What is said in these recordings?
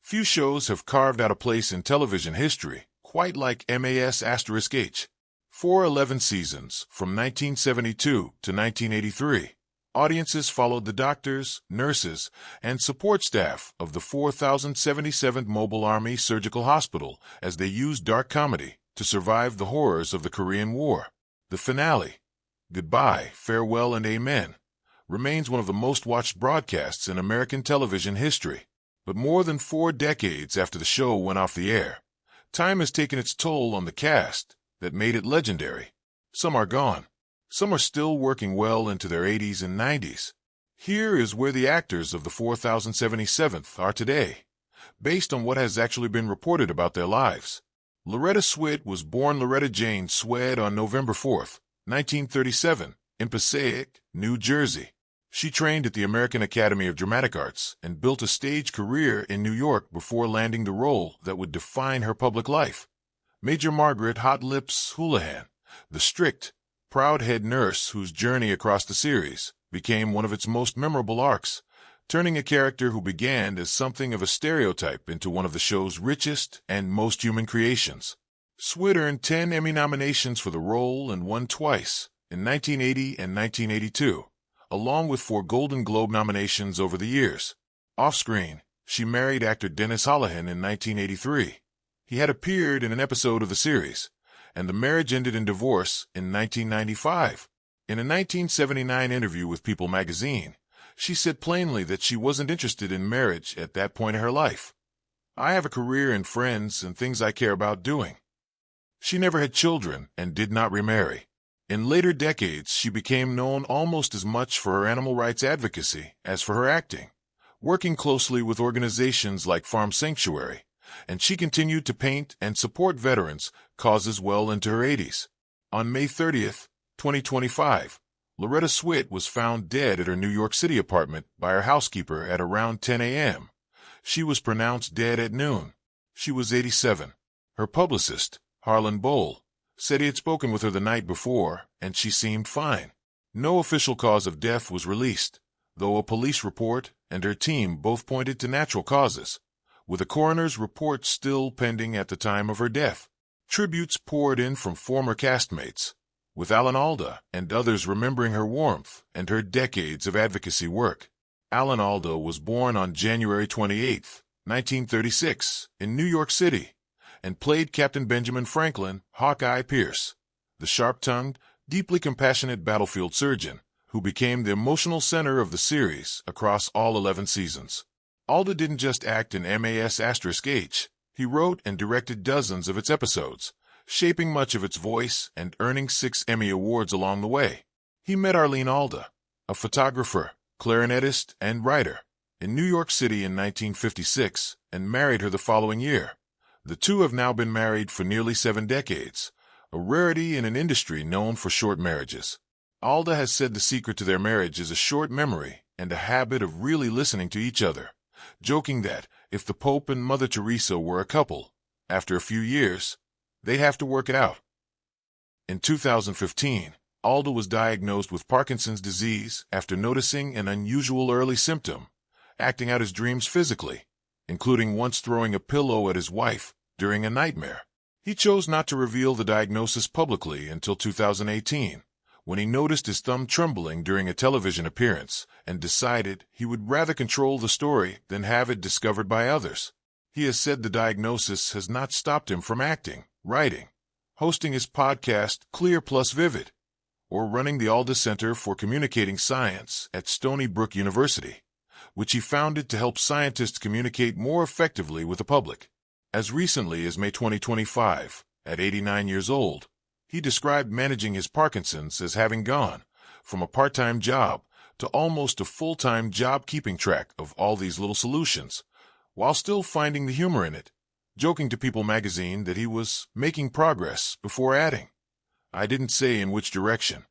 Few shows have carved out a place in television history quite like MAS*H. For 11 seasons, from 1972 to 1983, audiences followed the doctors, nurses, and support staff of the 4077th Mobile Army Surgical Hospital as they used dark comedy to survive the horrors of the Korean War. The finale, Goodbye, Farewell, and Amen, remains one of the most watched broadcasts in American television history. But more than 4 decades after the show went off the air, time has taken its toll on the cast that made it legendary. Some are gone. Some are still working well into their 80s and 90s. Here is where the actors of the 4077th are today, based on what has actually been reported about their lives. Loretta Swit was born Loretta Jane Swett on November 4, 1937, in Passaic, New Jersey. She trained at the American Academy of Dramatic Arts and built a stage career in New York before landing the role that would define her public life. Major Margaret Hot Lips Houlihan, the strict, proud head nurse whose journey across the series became one of its most memorable arcs, turning a character who began as something of a stereotype into one of the show's richest and most human creations. Swit earned 10 Emmy nominations for the role and won twice, in 1980 and 1982. Along with 4 Golden Globe nominations over the years. Off-screen, she married actor Dennis Holohan in 1983. He had appeared in an episode of the series, and the marriage ended in divorce in 1995. In a 1979 interview with People magazine, she said plainly that she wasn't interested in marriage at that point in her life. I have a career and friends and things I care about doing. She never had children and did not remarry. In later decades, she became known almost as much for her animal rights advocacy as for her acting, working closely with organizations like Farm Sanctuary, and she continued to paint and support veterans' causes well into her 80s. On May 30, 2025, Loretta Swit was found dead at her New York City apartment by her housekeeper at around 10 a.m. She was pronounced dead at noon. She was 87. Her publicist, Harlan Bowl, said he had spoken with her the night before, and she seemed fine. No official cause of death was released, though a police report and her team both pointed to natural causes, with a coroner's report still pending at the time of her death. Tributes poured in from former castmates, with Alan Alda and others remembering her warmth and her decades of advocacy work. Alan Alda was born on January 28, 1936, in New York City, and played Captain Benjamin Franklin Hawkeye Pierce, the sharp-tongued, deeply compassionate battlefield surgeon who became the emotional center of the series across all 11 seasons. Alda didn't just act in MAS*H, he wrote and directed dozens of its episodes, shaping much of its voice and earning 6 Emmy Awards along the way. He met Arlene Alda, a photographer, clarinetist, and writer, in New York City in 1956 and married her the following year. The two have now been married for nearly 7 decades, a rarity in an industry known for short marriages. Alda has said the secret to their marriage is a short memory and a habit of really listening to each other, joking that if the Pope and Mother Teresa were a couple, after a few years, they'd have to work it out. In 2015, Alda was diagnosed with Parkinson's disease after noticing an unusual early symptom, acting out his dreams physically, including once throwing a pillow at his wife during a nightmare. He chose not to reveal the diagnosis publicly until 2018, when he noticed his thumb trembling during a television appearance and decided he would rather control the story than have it discovered by others. He has said the diagnosis has not stopped him from acting, writing, hosting his podcast Clear Plus Vivid, or running the Alda Center for Communicating Science at Stony Brook University, which he founded to help scientists communicate more effectively with the public. As recently as May 2025, at 89 years old, he described managing his Parkinson's as having gone from a part-time job to almost a full-time job keeping track of all these little solutions, while still finding the humor in it, joking to People magazine that he was making progress before adding, "I didn't say in which direction."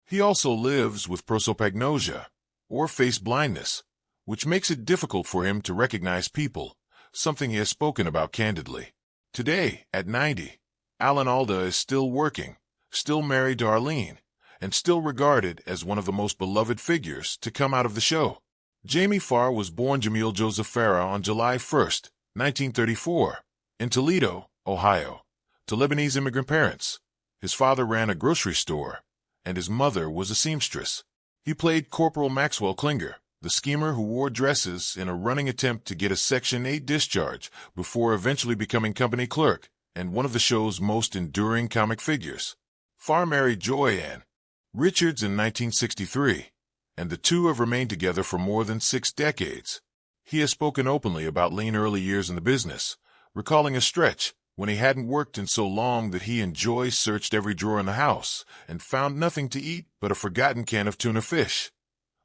He also lives with prosopagnosia, or face blindness, which makes it difficult for him to recognize people, something he has spoken about candidly. Today, at 90, Alan Alda is still working, still married to Arlene, and still regarded as one of the most beloved figures to come out of the show. Jamie Farr was born Jamil Joseph Farah on July 1, 1934, in Toledo, Ohio, to Lebanese immigrant parents. His father ran a grocery store, and his mother was a seamstress. He played Corporal Maxwell Klinger, the schemer who wore dresses in a running attempt to get a Section 8 discharge before eventually becoming company clerk and one of the show's most enduring comic figures. Farr married Joy Ann Richards in 1963, and the two have remained together for more than 6 decades. He has spoken openly about lean early years in the business, recalling a stretch when he hadn't worked in so long that he and Joy searched every drawer in the house and found nothing to eat but a forgotten can of tuna fish.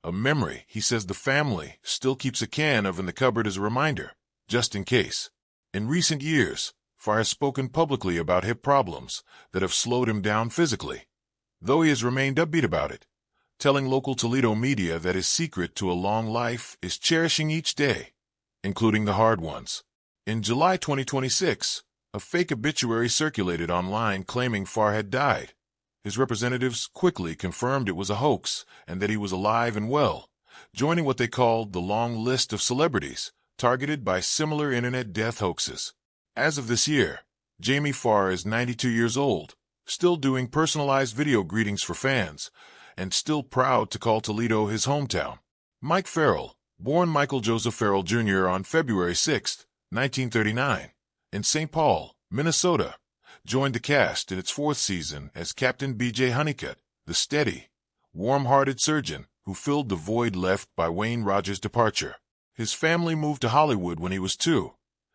A memory he says the family still keeps a can of in the cupboard as a reminder, just in case. In recent years, Farr has spoken publicly about hip problems that have slowed him down physically, though he has remained upbeat about it, telling local Toledo media that his secret to a long life is cherishing each day, including the hard ones. In July 2026, a fake obituary circulated online claiming Farr had died. His representatives quickly confirmed it was a hoax and that he was alive and well, joining what they called the long list of celebrities targeted by similar internet death hoaxes. As of this year, Jamie Farr is 92 years old, still doing personalized video greetings for fans, and still proud to call Toledo his hometown. Mike Farrell, born Michael Joseph Farrell Jr. on February 6, 1939, in St. Paul, Minnesota, joined the cast in its 4th season as Captain B.J. Honeycutt, the steady, warm-hearted surgeon who filled the void left by Wayne Rogers' departure. His family moved to Hollywood when he was 2,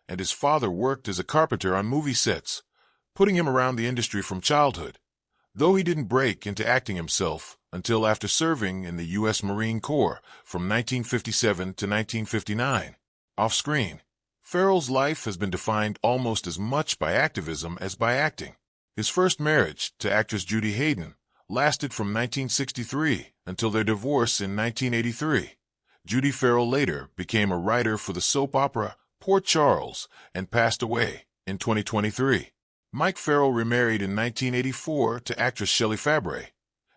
and his father worked as a carpenter on movie sets, putting him around the industry from childhood, though he didn't break into acting himself until after serving in the U.S. Marine Corps from 1957 to 1959. Off-screen, Farrell's life has been defined almost as much by activism as by acting. His first marriage to actress Judy Hayden lasted from 1963 until their divorce in 1983. Judy Farrell later became a writer for the soap opera Port Charles and passed away in 2023. Mike Farrell remarried in 1984 to actress Shelley Fabares,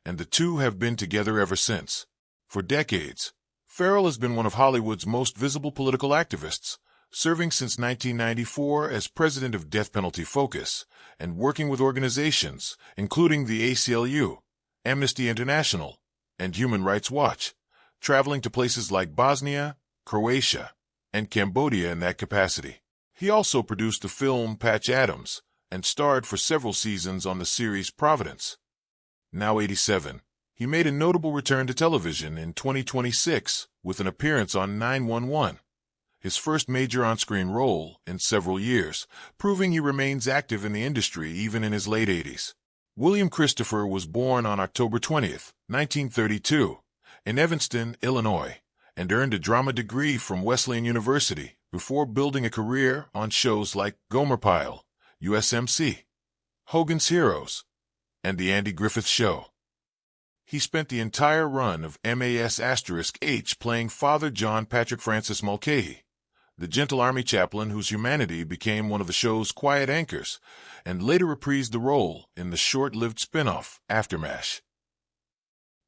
and the two have been together ever since. For decades, Farrell has been one of Hollywood's most visible political activists, serving since 1994 as president of Death Penalty Focus and working with organizations including the ACLU, Amnesty International, and Human Rights Watch, traveling to places like Bosnia, Croatia, and Cambodia in that capacity. He also produced the film Patch Adams and starred for several seasons on the series Providence. Now 87, he made a notable return to television in 2026 with an appearance on 911. His first major on-screen role in several years, proving he remains active in the industry even in his late 80s. William Christopher was born on October 20, 1932, in Evanston, Illinois, and earned a drama degree from Wesleyan University before building a career on shows like Gomer Pyle, USMC, Hogan's Heroes, and The Andy Griffith Show. He spent the entire run of MAS*H playing Father John Patrick Francis Mulcahy, the gentle army chaplain whose humanity became one of the show's quiet anchors, and later reprised the role in the short-lived spin-off Aftermath.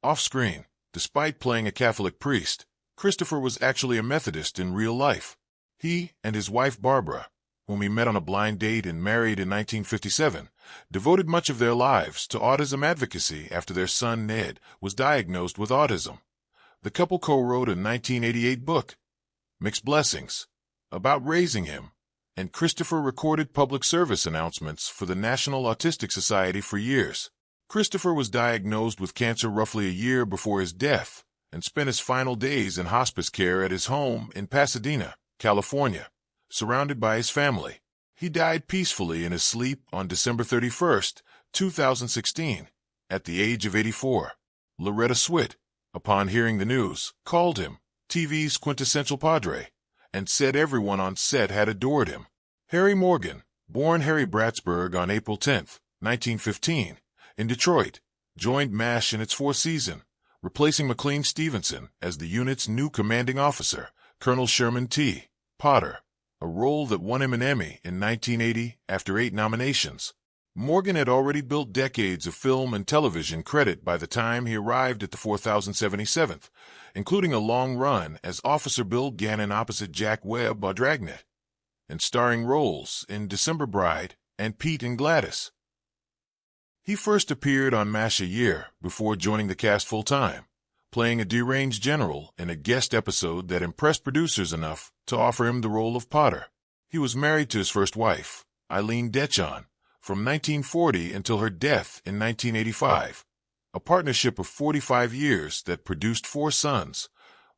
Off-screen, despite playing a Catholic priest, Christopher was actually a Methodist in real life. He and his wife Barbara, whom he met on a blind date and married in 1957, devoted much of their lives to autism advocacy after their son Ned was diagnosed with autism. The couple co-wrote a 1988 book, Mixed Blessings, about raising him, and Christopher recorded public service announcements for the National Autistic Society for years. Christopher was diagnosed with cancer roughly a year before his death and spent his final days in hospice care at his home in Pasadena, California, surrounded by his family. He died peacefully in his sleep on December 31, 2016, at the age of 84. Loretta Swit, upon hearing the news, called him TV's quintessential padre, and said everyone on set had adored him. Harry Morgan, born Harry Bratsburg on April 10, 1915, in Detroit, joined MASH in its 4th season, replacing McLean Stevenson as the unit's new commanding officer, Colonel Sherman T. Potter, a role that won him an Emmy in 1980 after 8 nominations. Morgan had already built decades of film and television credit by the time he arrived at the 4077th, including a long run as Officer Bill Gannon opposite Jack Webb on Dragnet. and starring roles in December Bride and Pete and Gladys. He first appeared on MASH a year before joining the cast full-time, playing a deranged general in a guest episode that impressed producers enough to offer him the role of Potter. He was married to his first wife, Eileen Deschon, from 1940 until her death in 1985, a partnership of 45 years that produced 4 sons,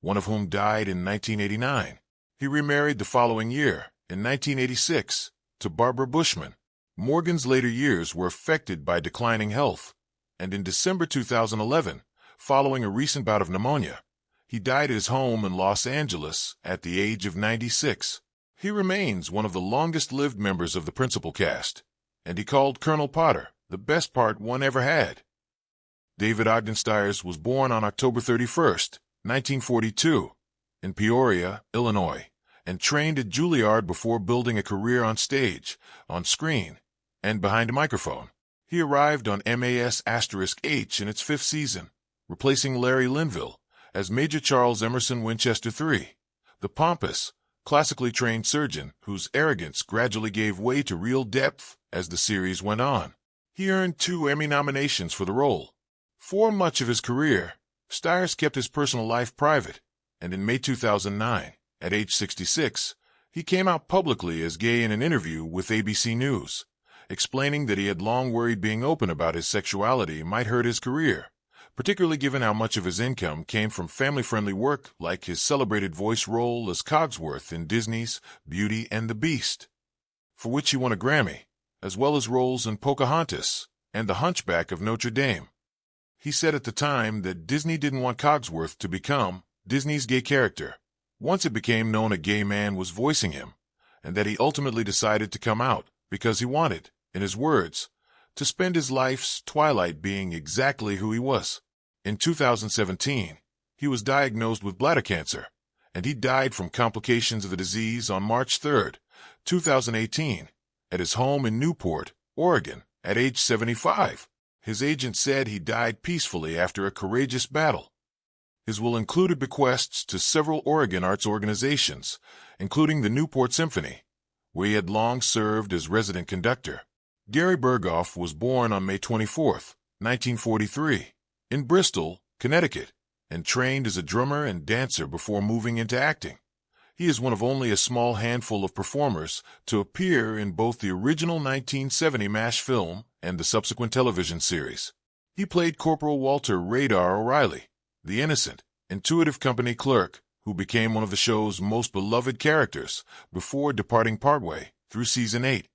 one of whom died in 1989. He remarried the following year, in 1986, to Barbara Bushman. Morgan's later years were affected by declining health, and in December 2011, following a recent bout of pneumonia, he died at his home in Los Angeles at the age of 96. He remains one of the longest-lived members of the principal cast, and he called Colonel Potter the best part one ever had. David Ogden Stiers was born on October 31, 1942, in Peoria, Illinois, and trained at Juilliard before building a career on stage, on screen, and behind a microphone. He arrived on MAS*H in its 5th season, replacing Larry Linville as Major Charles Emerson Winchester III, the pompous, classically trained surgeon whose arrogance gradually gave way to real depth as the series went on. He earned 2 Emmy nominations for the role. For much of his career, Stiers kept his personal life private, and in May 2009, at age 66, he came out publicly as gay in an interview with ABC News, explaining that he had long worried being open about his sexuality might hurt his career, particularly given how much of his income came from family-friendly work like his celebrated voice role as Cogsworth in Disney's Beauty and the Beast, for which he won a Grammy, as well as roles in Pocahontas and The Hunchback of Notre Dame. He said at the time that Disney didn't want Cogsworth to become Disney's gay character once it became known a gay man was voicing him, and that he ultimately decided to come out because he wanted, in his words, to spend his life's twilight being exactly who he was. In 2017, he was diagnosed with bladder cancer, and he died from complications of the disease on March 3, 2018, at his home in Newport, Oregon, at age 75. His agent said he died peacefully after a courageous battle. His will included bequests to several Oregon arts organizations, including the Newport Symphony, where he had long served as resident conductor. Gary Berghoff was born on May 24, 1943, in Bristol, Connecticut, and trained as a drummer and dancer before moving into acting. He is one of only a small handful of performers to appear in both the original 1970 MASH film and the subsequent television series. He played Corporal Walter Radar O'Reilly, the innocent, intuitive company clerk who became one of the show's most beloved characters before departing partway through Season 8.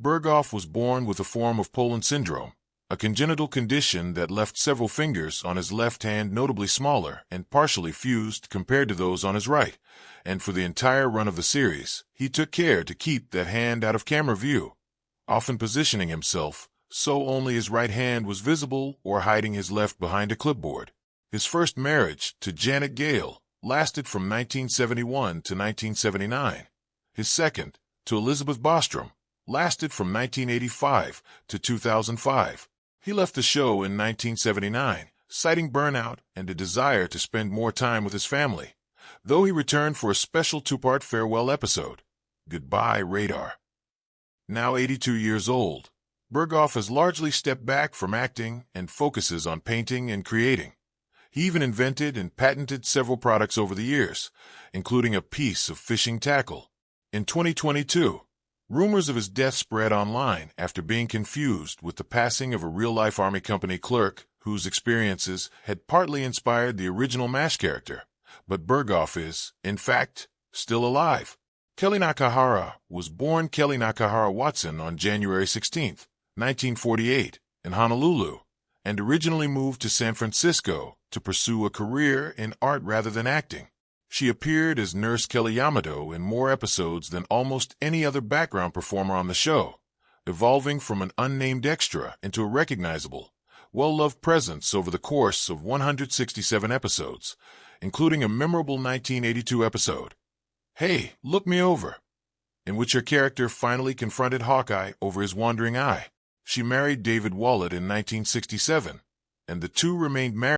Berghoff was born with a form of Poland syndrome, a congenital condition that left several fingers on his left hand notably smaller and partially fused compared to those on his right, and for the entire run of the series, he took care to keep that hand out of camera view, often positioning himself so only his right hand was visible or hiding his left behind a clipboard. His first marriage to Janet Gale lasted from 1971 to 1979. His second, to Elizabeth Bostrom, lasted from 1985 to 2005. He left the show in 1979, citing burnout and a desire to spend more time with his family, though he returned for a special 2-part farewell episode, Goodbye, Radar. Now 82 years old, Berghoff has largely stepped back from acting and focuses on painting and creating. He even invented and patented several products over the years, including a piece of fishing tackle. In 2022, rumors of his death spread online after being confused with the passing of a real-life Army Company clerk whose experiences had partly inspired the original MASH character, but Berghoff is, in fact, still alive. Kelly Nakahara was born Kelly Nakahara Watson on January 16, 1948, in Honolulu, and originally moved to San Francisco to pursue a career in art rather than acting. She appeared as Nurse Kelly Yamato in more episodes than almost any other background performer on the show, evolving from an unnamed extra into a recognizable, well-loved presence over the course of 167 episodes, including a memorable 1982 episode, Hey, Look Me Over, in which her character finally confronted Hawkeye over his wandering eye. She married David Wallet in 1967, and the two remained married